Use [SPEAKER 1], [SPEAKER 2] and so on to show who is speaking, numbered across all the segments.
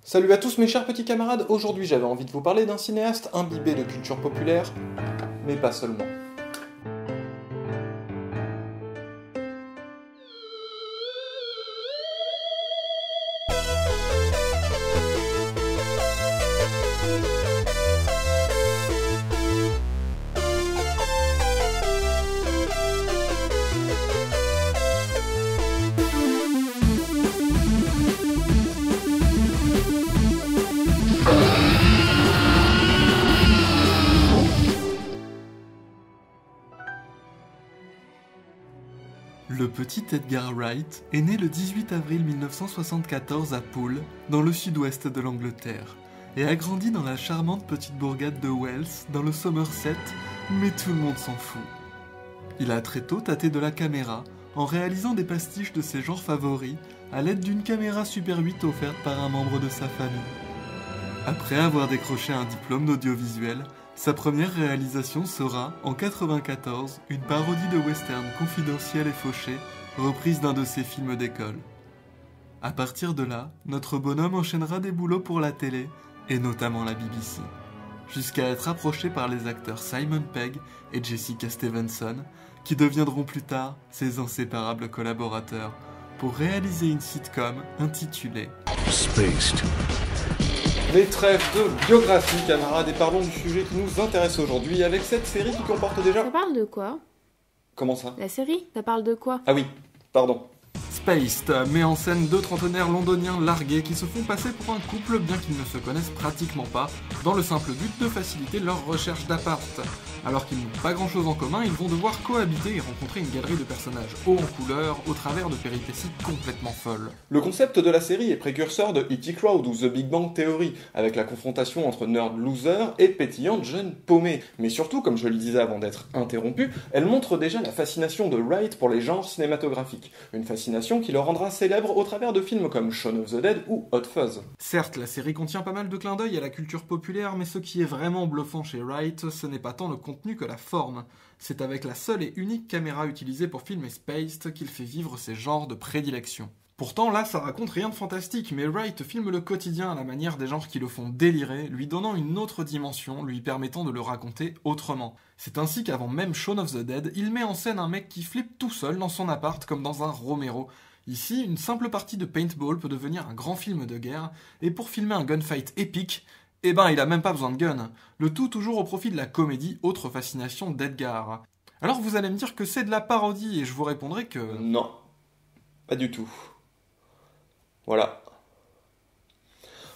[SPEAKER 1] Salut à tous mes chers petits camarades, aujourd'hui j'avais envie de vous parler d'un cinéaste imbibé de culture populaire, mais pas seulement.
[SPEAKER 2] Le petit Edgar Wright est né le 18 avril 1974 à Poole, dans le sud-ouest de l'Angleterre, et a grandi dans la charmante petite bourgade de Wells, dans le Somerset, mais tout le monde s'en fout. Il a très tôt tâté de la caméra, en réalisant des pastiches de ses genres favoris, à l'aide d'une caméra Super 8 offerte par un membre de sa famille. Après avoir décroché un diplôme d'audiovisuel, sa première réalisation sera, en 1994, une parodie de western confidentiel et fauché, reprise d'un de ses films d'école. À partir de là, notre bonhomme enchaînera des boulots pour la télé, et notamment la BBC, jusqu'à être approché par les acteurs Simon Pegg et Jessica Stevenson, qui deviendront plus tard ses inséparables collaborateurs, pour réaliser une sitcom intitulée
[SPEAKER 3] Spaced.
[SPEAKER 1] Les trêves de biographie, camarades, et parlons du sujet qui nous intéresse aujourd'hui avec cette série qui comporte déjà...
[SPEAKER 4] Ça parle de quoi?
[SPEAKER 1] Comment ça?
[SPEAKER 4] La série? Ça parle de quoi?
[SPEAKER 1] Ah oui, pardon.
[SPEAKER 2] Spaced met en scène deux trentenaires londoniens largués qui se font passer pour un couple bien qu'ils ne se connaissent pratiquement pas, dans le simple but de faciliter leur recherche d'appart. Alors qu'ils n'ont pas grand chose en commun, ils vont devoir cohabiter et rencontrer une galerie de personnages hauts en couleur au travers de péripéties complètement folles.
[SPEAKER 1] Le concept de la série est précurseur de E.T. Crowd ou The Big Bang Theory, avec la confrontation entre nerd loser et pétillante jeune paumée. Mais surtout, comme je le disais avant d'être interrompu, elle montre déjà la fascination de Wright pour les genres cinématographiques. Une fascination qui le rendra célèbre au travers de films comme Shaun of the Dead ou Hot Fuzz.
[SPEAKER 2] Certes, la série contient pas mal de clins d'œil à la culture populaire, mais ce qui est vraiment bluffant chez Wright, ce n'est pas tant le contenu que la forme. C'est avec la seule et unique caméra utilisée pour filmer Spaced qu'il fait vivre ses genres de prédilection. Pourtant, là, ça raconte rien de fantastique, mais Wright filme le quotidien à la manière des genres qui le font délirer, lui donnant une autre dimension, lui permettant de le raconter autrement. C'est ainsi qu'avant même Shaun of the Dead, il met en scène un mec qui flippe tout seul dans son appart comme dans un Romero. Ici, une simple partie de paintball peut devenir un grand film de guerre, et pour filmer un gunfight épique, eh ben il a même pas besoin de gun. Le tout toujours au profit de la comédie, autre fascination d'Edgar. Alors vous allez me dire que c'est de la parodie, et je vous répondrai que...
[SPEAKER 1] Non, pas du tout. Voilà.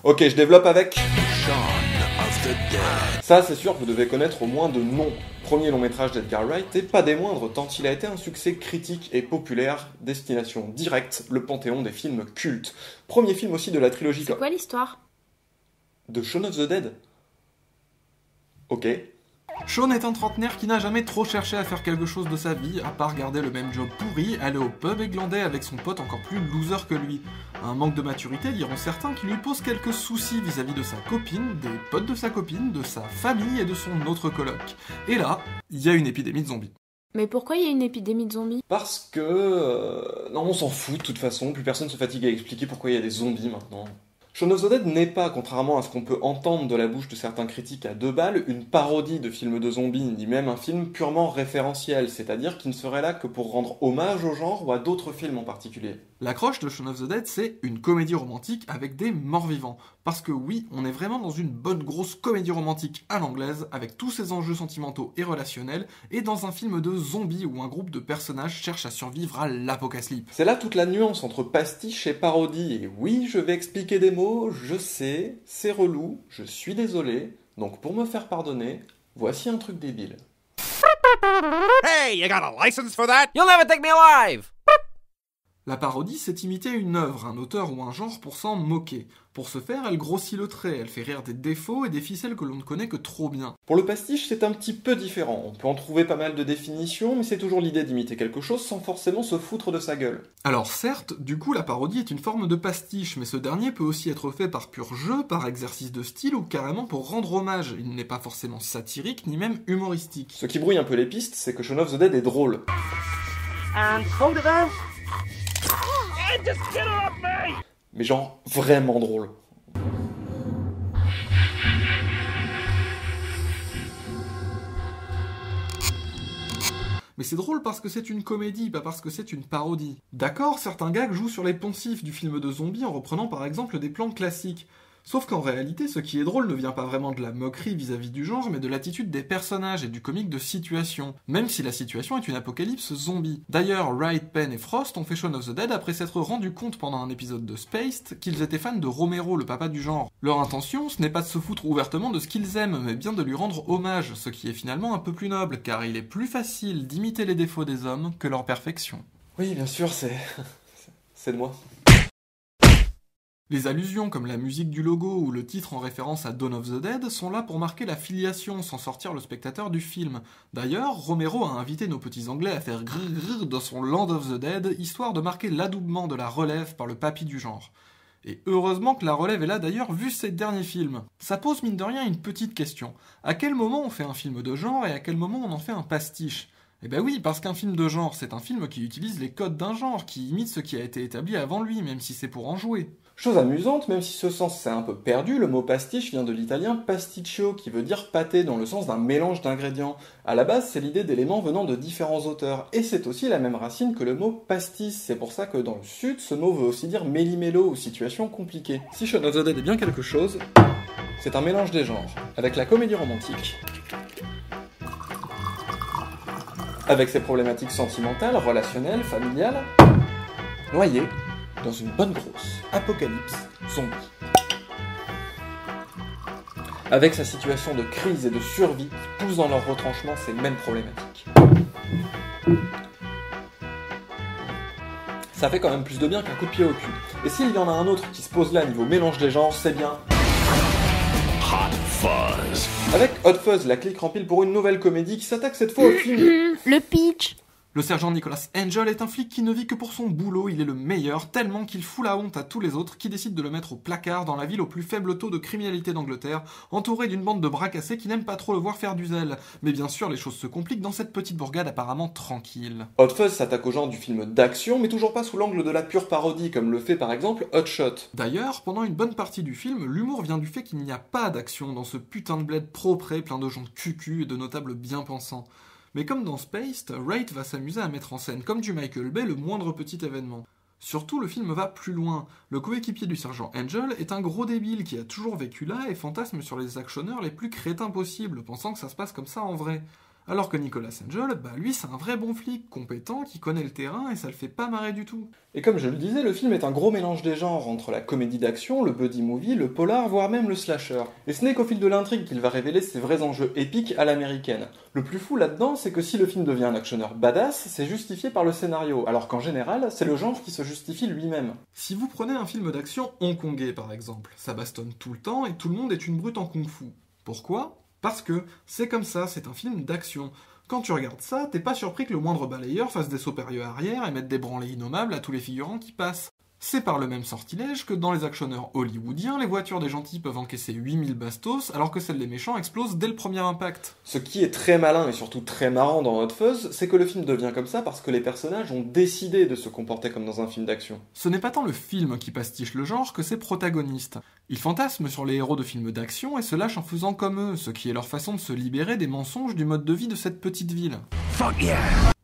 [SPEAKER 1] Ok, je développe avec... Ça, c'est sûr, vous devez connaître au moins de noms. Premier long métrage d'Edgar Wright, et pas des moindres, tant il a été un succès critique et populaire, destination directe, le panthéon des films cultes. Premier film aussi de la trilogie...
[SPEAKER 4] C'est quoi l'histoire?
[SPEAKER 1] De Shaun of the Dead? Ok.
[SPEAKER 2] Shaun est un trentenaire qui n'a jamais trop cherché à faire quelque chose de sa vie, à part garder le même job pourri, aller au pub et glander avec son pote encore plus loser que lui. Un manque de maturité, diront certains, qui lui pose quelques soucis vis-à-vis de sa copine, des potes de sa copine, de sa famille et de son autre coloc. Et là, il y a une épidémie de zombies.
[SPEAKER 4] Mais pourquoi il y a une épidémie de zombies?
[SPEAKER 1] Parce que... Non, on s'en fout de toute façon, plus personne se fatigue à expliquer pourquoi il y a des zombies maintenant. Shaun of the Dead n'est pas, contrairement à ce qu'on peut entendre de la bouche de certains critiques à deux balles, une parodie de films de zombies, ni même un film purement référentiel, c'est-à-dire qui ne serait là que pour rendre hommage au genre ou à d'autres films en particulier.
[SPEAKER 2] L'accroche de Shaun of the Dead, c'est une comédie romantique avec des morts-vivants. Parce que oui, on est vraiment dans une bonne grosse comédie romantique à l'anglaise, avec tous ses enjeux sentimentaux et relationnels, et dans un film de zombies où un groupe de personnages cherche à survivre à l'apocalypse.
[SPEAKER 1] C'est là toute la nuance entre pastiche et parodie, et oui, je vais expliquer des mots, je sais, c'est relou, je suis désolé, donc pour me faire pardonner, voici un truc débile.
[SPEAKER 3] Hey, you got a license for that?
[SPEAKER 5] You'll never take me alive!
[SPEAKER 2] La parodie, c'est imiter une œuvre, un auteur ou un genre pour s'en moquer. Pour ce faire, elle grossit le trait, elle fait rire des défauts et des ficelles que l'on ne connaît que trop bien.
[SPEAKER 1] Pour le pastiche, c'est un petit peu différent. On peut en trouver pas mal de définitions, mais c'est toujours l'idée d'imiter quelque chose sans forcément se foutre de sa gueule.
[SPEAKER 2] Alors certes, du coup la parodie est une forme de pastiche, mais ce dernier peut aussi être fait par pur jeu, par exercice de style ou carrément pour rendre hommage. Il n'est pas forcément satirique, ni même humoristique.
[SPEAKER 1] Ce qui brouille un peu les pistes, c'est que Shaun of the Dead est drôle.
[SPEAKER 5] And photograph?
[SPEAKER 1] Mais genre, vraiment drôle.
[SPEAKER 2] Mais c'est drôle parce que c'est une comédie, pas parce que c'est une parodie. D'accord, certains gags jouent sur les poncifs du film de zombies en reprenant par exemple des plans classiques. Sauf qu'en réalité, ce qui est drôle ne vient pas vraiment de la moquerie vis-à-vis du genre, mais de l'attitude des personnages et du comique de situation, même si la situation est une apocalypse zombie. D'ailleurs, Wright, Penn et Frost ont fait Shaun of the Dead après s'être rendu compte pendant un épisode de Spaced qu'ils étaient fans de Romero, le papa du genre. Leur intention, ce n'est pas de se foutre ouvertement de ce qu'ils aiment, mais bien de lui rendre hommage, ce qui est finalement un peu plus noble, car il est plus facile d'imiter les défauts des hommes que leur perfection.
[SPEAKER 1] Oui, bien sûr, c'est de moi.
[SPEAKER 2] Les allusions comme la musique du logo ou le titre en référence à Dawn of the Dead sont là pour marquer la filiation sans sortir le spectateur du film. D'ailleurs, Romero a invité nos petits anglais à faire grrr dans son Land of the Dead, histoire de marquer l'adoubement de la relève par le papy du genre. Et heureusement que la relève est là d'ailleurs vu ces derniers films. Ça pose mine de rien une petite question. À quel moment on fait un film de genre et à quel moment on en fait un pastiche ? Eh ben oui, parce qu'un film de genre, c'est un film qui utilise les codes d'un genre, qui imite ce qui a été établi avant lui, même si c'est pour en jouer.
[SPEAKER 1] Chose amusante, même si ce sens s'est un peu perdu, le mot pastiche vient de l'italien pasticcio, qui veut dire pâté dans le sens d'un mélange d'ingrédients. À la base, c'est l'idée d'éléments venant de différents auteurs, et c'est aussi la même racine que le mot pastis. C'est pour ça que dans le sud, ce mot veut aussi dire méli-mélo ou situation compliquée. Si Shaun of the Dead est bien quelque chose, c'est un mélange des genres, avec la comédie romantique, avec ses problématiques sentimentales, relationnelles, familiales, noyées dans une bonne grosse apocalypse zombie. Avec sa situation de crise et de survie qui pousse dans leur retranchement ces mêmes problématiques. Ça fait quand même plus de bien qu'un coup de pied au cul. Et s'il y en a un autre qui se pose là niveau mélange des genres, c'est bien
[SPEAKER 3] Hot Fuzz.
[SPEAKER 1] avec Hot Fuzz, la clique remplie pour une nouvelle comédie qui s'attaque cette fois au film.
[SPEAKER 4] Le pitch.
[SPEAKER 2] Le sergent Nicholas Angel est un flic qui ne vit que pour son boulot, il est le meilleur, tellement qu'il fout la honte à tous les autres qui décident de le mettre au placard dans la ville au plus faible taux de criminalité d'Angleterre, entouré d'une bande de bras cassés qui n'aiment pas trop le voir faire du zèle. Mais bien sûr, les choses se compliquent dans cette petite bourgade apparemment tranquille.
[SPEAKER 1] Hot Fuzz s'attaque au genre du film d'action, mais toujours pas sous l'angle de la pure parodie, comme le fait par exemple Hot Shot.
[SPEAKER 2] D'ailleurs, pendant une bonne partie du film, l'humour vient du fait qu'il n'y a pas d'action dans ce putain de bled propre plein de gens cucu et de notables bien pensants. Mais comme dans Spaced, Wright va s'amuser à mettre en scène comme du Michael Bay le moindre petit événement. Surtout, le film va plus loin. Le coéquipier du sergent Angel est un gros débile qui a toujours vécu là et fantasme sur les actionneurs les plus crétins possibles, pensant que ça se passe comme ça en vrai. Alors que Nicholas Angel, lui c'est un vrai bon flic, compétent, qui connaît le terrain et ça le fait pas marrer du tout.
[SPEAKER 1] Et comme je le disais, le film est un gros mélange des genres, entre la comédie d'action, le buddy movie, le polar, voire même le slasher. Et ce n'est qu'au fil de l'intrigue qu'il va révéler ses vrais enjeux épiques à l'américaine. Le plus fou là-dedans, c'est que si le film devient un actionneur badass, c'est justifié par le scénario, alors qu'en général, c'est le genre qui se justifie lui-même.
[SPEAKER 2] Si vous prenez un film d'action hongkongais par exemple, ça bastonne tout le temps et tout le monde est une brute en kung-fu. Pourquoi ? Parce que c'est comme ça, c'est un film d'action. Quand tu regardes ça, t'es pas surpris que le moindre balayeur fasse des sauts périlleux arrière et mette des branlées innommables à tous les figurants qui passent. C'est par le même sortilège que dans les actionneurs hollywoodiens, les voitures des gentils peuvent encaisser 8000 bastos, alors que celles des méchants explosent dès le premier impact.
[SPEAKER 1] Ce qui est très malin et surtout très marrant dans Hot Fuzz, c'est que le film devient comme ça parce que les personnages ont décidé de se comporter comme dans un film d'action.
[SPEAKER 2] Ce n'est pas tant le film qui pastiche le genre que ses protagonistes. Ils fantasment sur les héros de films d'action et se lâchent en faisant comme eux, ce qui est leur façon de se libérer des mensonges du mode de vie de cette petite ville.
[SPEAKER 3] Fuck yeah.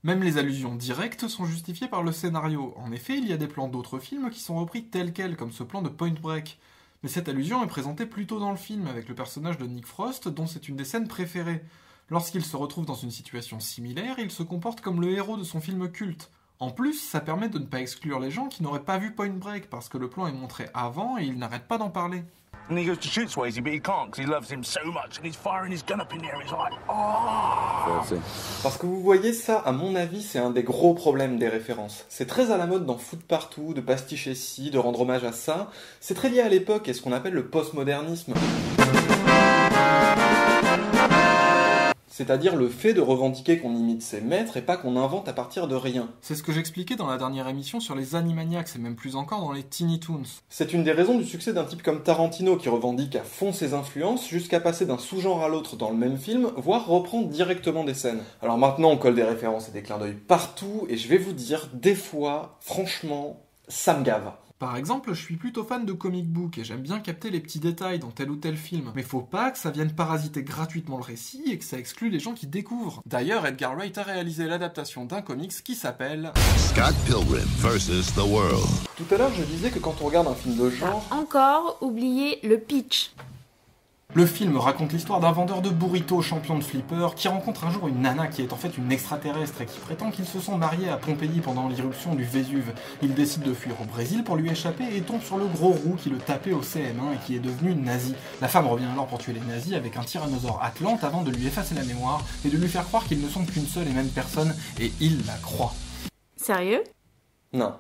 [SPEAKER 2] Même les allusions directes sont justifiées par le scénario. En effet, il y a des plans d'autres films qui sont repris tels quels, comme ce plan de Point Break. Mais cette allusion est présentée plus tôt dans le film, avec le personnage de Nick Frost, dont c'est une des scènes préférées. Lorsqu'il se retrouve dans une situation similaire, il se comporte comme le héros de son film culte. En plus, ça permet de ne pas exclure les gens qui n'auraient pas vu Point Break, parce que le plan est montré avant et ils n'arrêtent pas d'en parler.
[SPEAKER 3] And he goes to shoot Swayze, but he can't because he loves him so much, and he's firing his gun up in the air. He's like, oh.
[SPEAKER 1] Parce que vous voyez, ça, à mon avis, c'est un des gros problèmes des références. C'est très à la mode d'en foutre partout, de pasticher ci, de rendre hommage à ça. C'est très lié à l'époque et ce qu'on appelle le postmodernisme. C'est-à-dire le fait de revendiquer qu'on imite ses maîtres et pas qu'on invente à partir de rien.
[SPEAKER 2] C'est ce que j'expliquais dans la dernière émission sur les Animaniacs et même plus encore dans les Teeny Toons.
[SPEAKER 1] C'est une des raisons du succès d'un type comme Tarantino qui revendique à fond ses influences jusqu'à passer d'un sous-genre à l'autre dans le même film, voire reprendre directement des scènes. Alors maintenant on colle des références et des clins d'œil partout et je vais vous dire, des fois, franchement, ça me gave.
[SPEAKER 2] Par exemple, je suis plutôt fan de comic book et j'aime bien capter les petits détails dans tel ou tel film. Mais faut pas que ça vienne parasiter gratuitement le récit et que ça exclue les gens qui découvrent. D'ailleurs, Edgar Wright a réalisé l'adaptation d'un comics qui s'appelle
[SPEAKER 5] Scott Pilgrim vs. The World.
[SPEAKER 1] Tout à l'heure, je disais que quand on regarde un film de genre...
[SPEAKER 4] Encore oublié le pitch.
[SPEAKER 2] Le film raconte l'histoire d'un vendeur de burritos champion de flipper qui rencontre un jour une nana qui est en fait une extraterrestre et qui prétend qu'ils se sont mariés à Pompéi pendant l'irruption du Vésuve. Il décide de fuir au Brésil pour lui échapper et tombe sur le gros roux qui le tapait au CM1 et qui est devenu nazi. La femme revient alors pour tuer les nazis avec un tyrannosaure atlante avant de lui effacer la mémoire et de lui faire croire qu'ils ne sont qu'une seule et même personne, et il la croit.
[SPEAKER 4] Sérieux?
[SPEAKER 1] Non.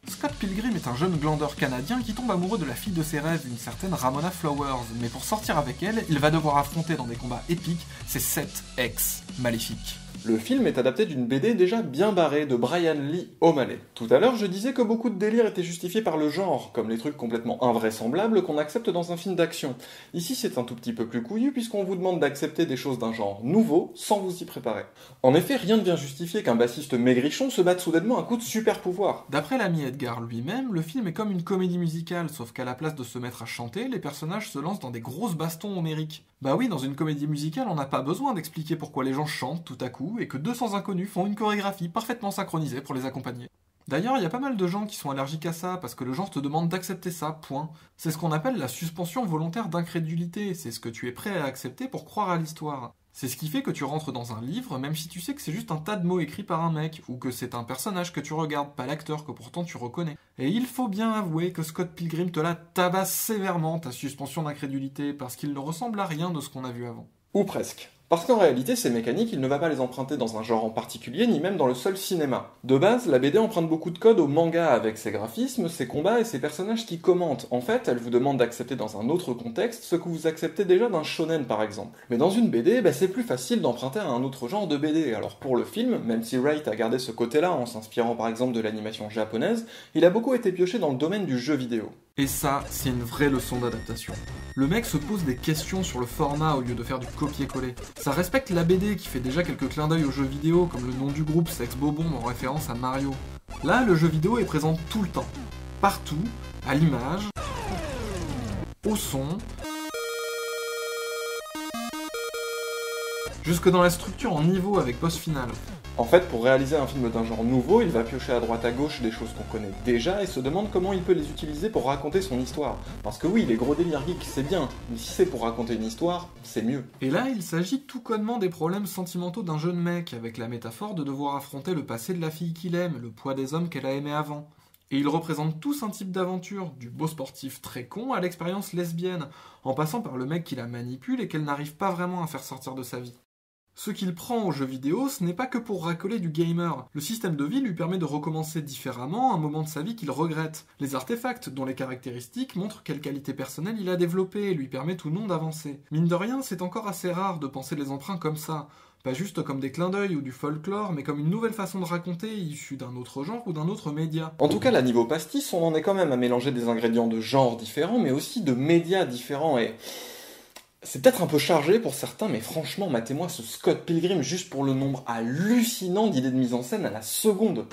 [SPEAKER 2] Scott Pilgrim est un jeune glandeur canadien qui tombe amoureux de la fille de ses rêves, une certaine Ramona Flowers, mais pour sortir avec elle, il va devoir affronter dans des combats épiques ses 7 ex maléfiques.
[SPEAKER 1] Le film est adapté d'une BD déjà bien barrée de Brian Lee O'Malley. Tout à l'heure, je disais que beaucoup de délires étaient justifiés par le genre, comme les trucs complètement invraisemblables qu'on accepte dans un film d'action. Ici, c'est un tout petit peu plus couillu puisqu'on vous demande d'accepter des choses d'un genre nouveau sans vous y préparer. En effet, rien ne vient justifier qu'un bassiste maigrichon se batte soudainement à coup de super pouvoir.
[SPEAKER 2] D'après l'ami Edgar lui-même, le film est comme une comédie musicale, sauf qu'à la place de se mettre à chanter, les personnages se lancent dans des grosses bastons homériques. Bah oui, dans une comédie musicale, on n'a pas besoin d'expliquer pourquoi les gens chantent tout à coup et que 200 inconnus font une chorégraphie parfaitement synchronisée pour les accompagner. D'ailleurs, il y a pas mal de gens qui sont allergiques à ça parce que le genre te demande d'accepter ça, point. C'est ce qu'on appelle la suspension volontaire d'incrédulité, c'est ce que tu es prêt à accepter pour croire à l'histoire. C'est ce qui fait que tu rentres dans un livre, même si tu sais que c'est juste un tas de mots écrits par un mec, ou que c'est un personnage que tu regardes, pas l'acteur que pourtant tu reconnais. Et il faut bien avouer que Scott Pilgrim te la tabasse sévèrement, ta suspension d'incrédulité, parce qu'il ne ressemble à rien de ce qu'on a vu avant.
[SPEAKER 1] Ou presque. Parce qu'en réalité, ces mécaniques, il ne va pas les emprunter dans un genre en particulier, ni même dans le seul cinéma. De base, la BD emprunte beaucoup de codes au manga avec ses graphismes, ses combats et ses personnages qui commentent. En fait, elle vous demande d'accepter dans un autre contexte ce que vous acceptez déjà d'un shonen par exemple. Mais dans une BD, c'est plus facile d'emprunter à un autre genre de BD. Alors pour le film, même si Wright a gardé ce côté-là en s'inspirant par exemple de l'animation japonaise, il a beaucoup été pioché dans le domaine du jeu vidéo.
[SPEAKER 2] Et ça, c'est une vraie leçon d'adaptation. Le mec se pose des questions sur le format au lieu de faire du copier-coller. Ça respecte la BD qui fait déjà quelques clins d'œil aux jeux vidéo, comme le nom du groupe Sex Bobomb en référence à Mario. Là, le jeu vidéo est présent tout le temps. Partout, à l'image, au son, jusque dans la structure en niveau avec boss final.
[SPEAKER 1] En fait, pour réaliser un film d'un genre nouveau, il va piocher à droite à gauche des choses qu'on connaît déjà et se demande comment il peut les utiliser pour raconter son histoire. Parce que oui, les gros délires geeks, c'est bien, mais si c'est pour raconter une histoire, c'est mieux.
[SPEAKER 2] Et là, il s'agit tout connement des problèmes sentimentaux d'un jeune mec, avec la métaphore de devoir affronter le passé de la fille qu'il aime, le poids des hommes qu'elle a aimés avant. Et ils représentent tous un type d'aventure, du beau sportif très con à l'expérience lesbienne, en passant par le mec qui la manipule et qu'elle n'arrive pas vraiment à faire sortir de sa vie. Ce qu'il prend au jeu vidéo, ce n'est pas que pour racoler du gamer. Le système de vie lui permet de recommencer différemment un moment de sa vie qu'il regrette. Les artefacts, dont les caractéristiques montrent quelles qualités personnelles il a développées et lui permettent ou non d'avancer. Mine de rien, c'est encore assez rare de penser les emprunts comme ça. Pas juste comme des clins d'œil ou du folklore, mais comme une nouvelle façon de raconter issue d'un autre genre ou d'un autre média.
[SPEAKER 1] En tout cas, là, niveau pastis, on en est quand même à mélanger des ingrédients de genres différents, mais aussi de médias différents et... C'est peut-être un peu chargé pour certains, mais franchement, matez-moi ce Scott Pilgrim juste pour le nombre hallucinant d'idées de mise en scène à la seconde.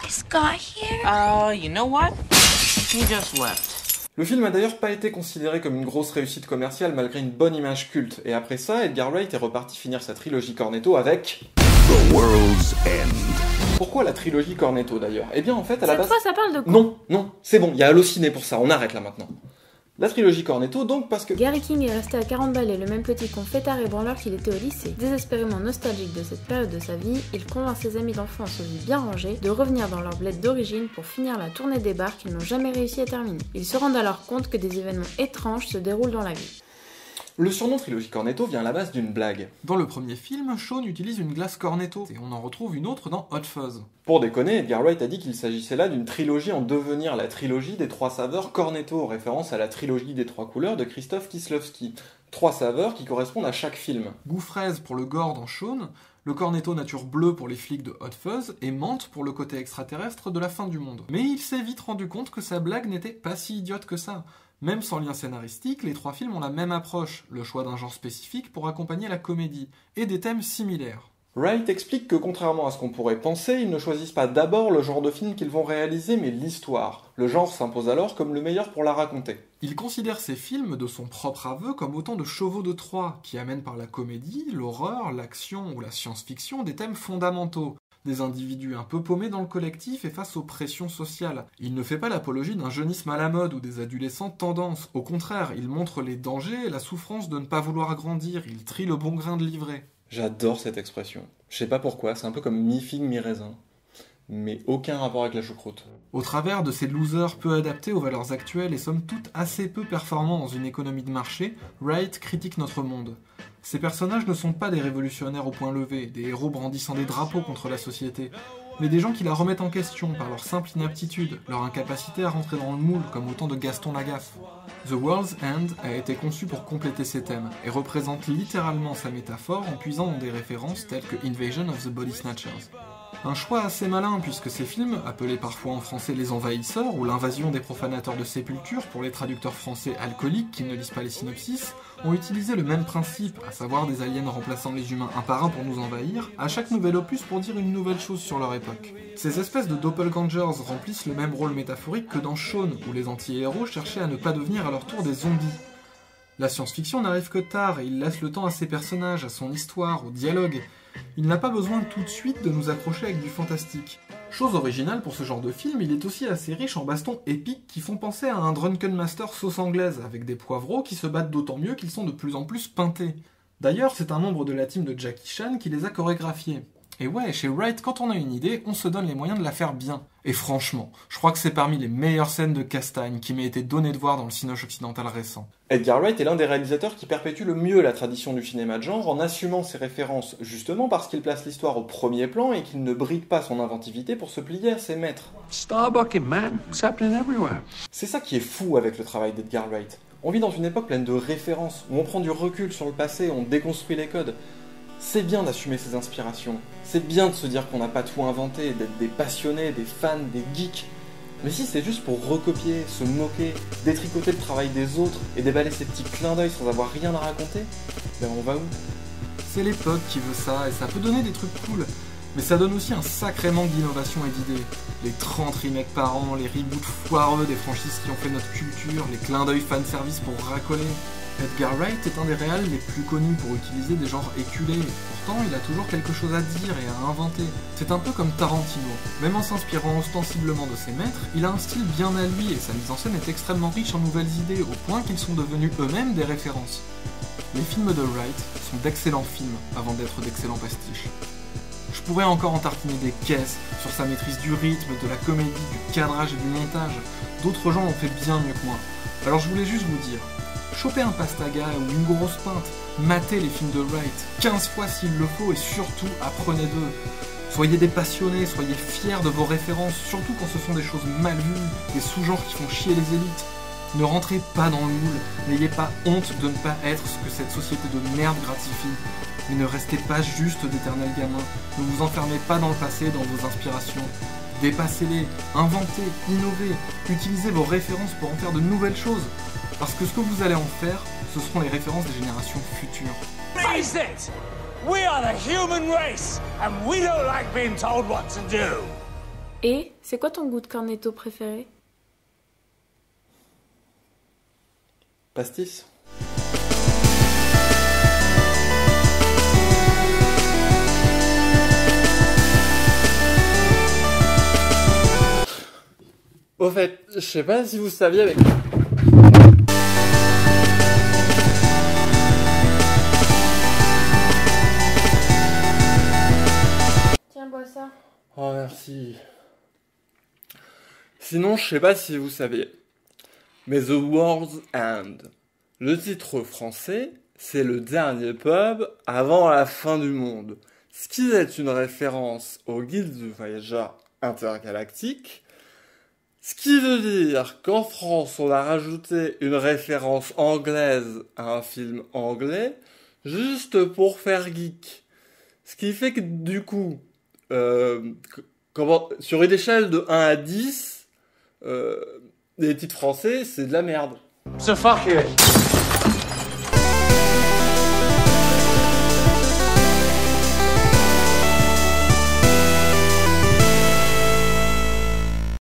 [SPEAKER 6] Is Scott here?
[SPEAKER 7] You know what? He just left.
[SPEAKER 1] Le film a d'ailleurs pas été considéré comme une grosse réussite commerciale malgré une bonne image culte, et après ça, Edgar Wright est reparti finir sa trilogie Cornetto avec...
[SPEAKER 5] The World's End.
[SPEAKER 1] Pourquoi la trilogie Cornetto d'ailleurs? Eh bien en fait, à la base...
[SPEAKER 4] Cette fois, ça parle de quoi?
[SPEAKER 1] Non, c'est bon, il y a Allociné pour ça, on arrête là maintenant. La trilogie Cornetto, donc, parce que...
[SPEAKER 4] Gary King est resté à 40 balais, le même petit con fêtard et branleur qu'il était au lycée. Désespérément nostalgique de cette période de sa vie, il convainc ses amis d'enfance aux vies bien rangées de revenir dans leur bled d'origine pour finir la tournée des bars qu'ils n'ont jamais réussi à terminer. Ils se rendent alors compte que des événements étranges se déroulent dans la vie.
[SPEAKER 1] Le surnom trilogie Cornetto vient à la base d'une blague.
[SPEAKER 2] Dans le premier film, Sean utilise une glace Cornetto, et on en retrouve une autre dans Hot Fuzz.
[SPEAKER 1] Pour déconner, Edgar Wright a dit qu'il s'agissait là d'une trilogie en devenir, la trilogie des 3 saveurs Cornetto, référence à la trilogie des 3 couleurs de Krzysztof Kieślowski. 3 saveurs qui correspondent à chaque film.
[SPEAKER 2] Goût fraise pour le gore dans Sean, le Cornetto nature bleue pour les flics de Hot Fuzz, et menthe pour le côté extraterrestre de la fin du monde. Mais il s'est vite rendu compte que sa blague n'était pas si idiote que ça. Même sans lien scénaristique, les 3 films ont la même approche, le choix d'un genre spécifique pour accompagner la comédie, et des thèmes similaires.
[SPEAKER 1] Wright explique que contrairement à ce qu'on pourrait penser, ils ne choisissent pas d'abord le genre de film qu'ils vont réaliser, mais l'histoire. Le genre s'impose alors comme le meilleur pour la raconter.
[SPEAKER 2] Il considère ces films, de son propre aveu, comme autant de chevaux de Troie, qui amènent par la comédie, l'horreur, l'action ou la science-fiction des thèmes fondamentaux. Des individus un peu paumés dans le collectif et face aux pressions sociales. Il ne fait pas l'apologie d'un jeunisme à la mode ou des adolescents tendances. Au contraire, il montre les dangers et la souffrance de ne pas vouloir grandir. Il trie le bon grain de livret.
[SPEAKER 1] J'adore cette expression. Je sais pas pourquoi, c'est un peu comme mi-figue, mi-raisin. Mais aucun rapport avec la choucroute.
[SPEAKER 2] Au travers de ces losers peu adaptés aux valeurs actuelles et somme toute assez peu performants dans une économie de marché, Wright critique notre monde. Ces personnages ne sont pas des révolutionnaires au point levé, des héros brandissant des drapeaux contre la société, mais des gens qui la remettent en question par leur simple inaptitude, leur incapacité à rentrer dans le moule comme autant de Gaston Lagaffe. The World's End a été conçu pour compléter ces thèmes, et représente littéralement sa métaphore en puisant dans des références telles que Invasion of the Body Snatchers. Un choix assez malin puisque ces films, appelés parfois en français Les Envahisseurs ou L'invasion des profanateurs de sépulture pour les traducteurs français alcooliques qui ne lisent pas les synopsis, ont utilisé le même principe, à savoir des aliens remplaçant les humains un par un pour nous envahir, à chaque nouvel opus pour dire une nouvelle chose sur leur époque. Ces espèces de doppelgangers remplissent le même rôle métaphorique que dans Shaun, où les anti-héros cherchaient à ne pas devenir à leur tour des zombies. La science-fiction n'arrive que tard et il laisse le temps à ses personnages, à son histoire, au dialogue. Il n'a pas besoin tout de suite de nous accrocher avec du fantastique. Chose originale pour ce genre de film, il est aussi assez riche en bastons épiques qui font penser à un Drunken Master sauce anglaise, avec des poivreaux qui se battent d'autant mieux qu'ils sont de plus en plus peintés. D'ailleurs, c'est un membre de la team de Jackie Chan qui les a chorégraphiés. Et ouais, chez Wright, quand on a une idée, on se donne les moyens de la faire bien. Et franchement, je crois que c'est parmi les meilleures scènes de castagne qui m'ait été donné de voir dans le cinoche occidental récent.
[SPEAKER 1] Edgar Wright est l'un des réalisateurs qui perpétue le mieux la tradition du cinéma de genre en assumant ses références justement parce qu'il place l'histoire au premier plan et qu'il ne bride pas son inventivité pour se plier à ses maîtres.
[SPEAKER 3] Starbucking, man. It's happening everywhere.
[SPEAKER 1] C'est ça qui est fou avec le travail d'Edgar Wright. On vit dans une époque pleine de références, où on prend du recul sur le passé, on déconstruit les codes. C'est bien d'assumer ses inspirations, c'est bien de se dire qu'on n'a pas tout inventé, d'être des passionnés, des fans, des geeks. Mais si c'est juste pour recopier, se moquer, détricoter le travail des autres et déballer ses petits clins d'œil sans avoir rien à raconter, ben on va où?
[SPEAKER 2] C'est l'époque qui veut ça, et ça peut donner des trucs cool, mais ça donne aussi un sacré manque d'innovation et d'idées. Les 30 remakes par an, les reboots foireux des franchises qui ont fait notre culture, les clins d'œil fanservice pour racoler. Edgar Wright est un des réals les plus connus pour utiliser des genres éculés, pourtant il a toujours quelque chose à dire et à inventer. C'est un peu comme Tarantino. Même en s'inspirant ostensiblement de ses maîtres, il a un style bien à lui et sa mise en scène est extrêmement riche en nouvelles idées, au point qu'ils sont devenus eux-mêmes des références. Les films de Wright sont d'excellents films avant d'être d'excellents pastiches. Je pourrais encore en tartiner des caisses sur sa maîtrise du rythme, de la comédie, du cadrage et du montage. D'autres gens l'ont fait bien mieux que moi. Alors je voulais juste vous dire, chopez un pastaga ou une grosse pinte, matez les films de Wright, 15 fois s'il le faut et surtout apprenez d'eux. Soyez des passionnés, soyez fiers de vos références, surtout quand ce sont des choses mal vues, des sous-genres qui font chier les élites. Ne rentrez pas dans le moule, n'ayez pas honte de ne pas être ce que cette société de merde gratifie. Mais ne restez pas juste d'éternels gamins, ne vous enfermez pas dans le passé, dans vos inspirations. Dépassez-les, inventez, innovez, utilisez vos références pour en faire de nouvelles choses. Parce que ce que vous allez en faire, ce seront les références des générations futures.
[SPEAKER 3] Face it! We are the human race, and we don't like being told what to do.
[SPEAKER 4] Et c'est quoi ton goût de cornetto préféré?
[SPEAKER 1] Pastis. Au fait, je sais pas si vous saviez avec...
[SPEAKER 4] Tiens, bois ça.
[SPEAKER 1] Oh merci. Sinon, je sais pas si vous saviez, mais The World's End, le titre français, c'est le dernier pub avant la fin du monde. Ce qui est une référence au guide du voyageur intergalactique. Ce qui veut dire qu'en France, on a rajouté une référence anglaise à un film anglais, juste pour faire geek. Ce qui fait que du coup, sur une échelle de 1 à 10, les titres français, c'est de la merde.
[SPEAKER 3] So fuck it.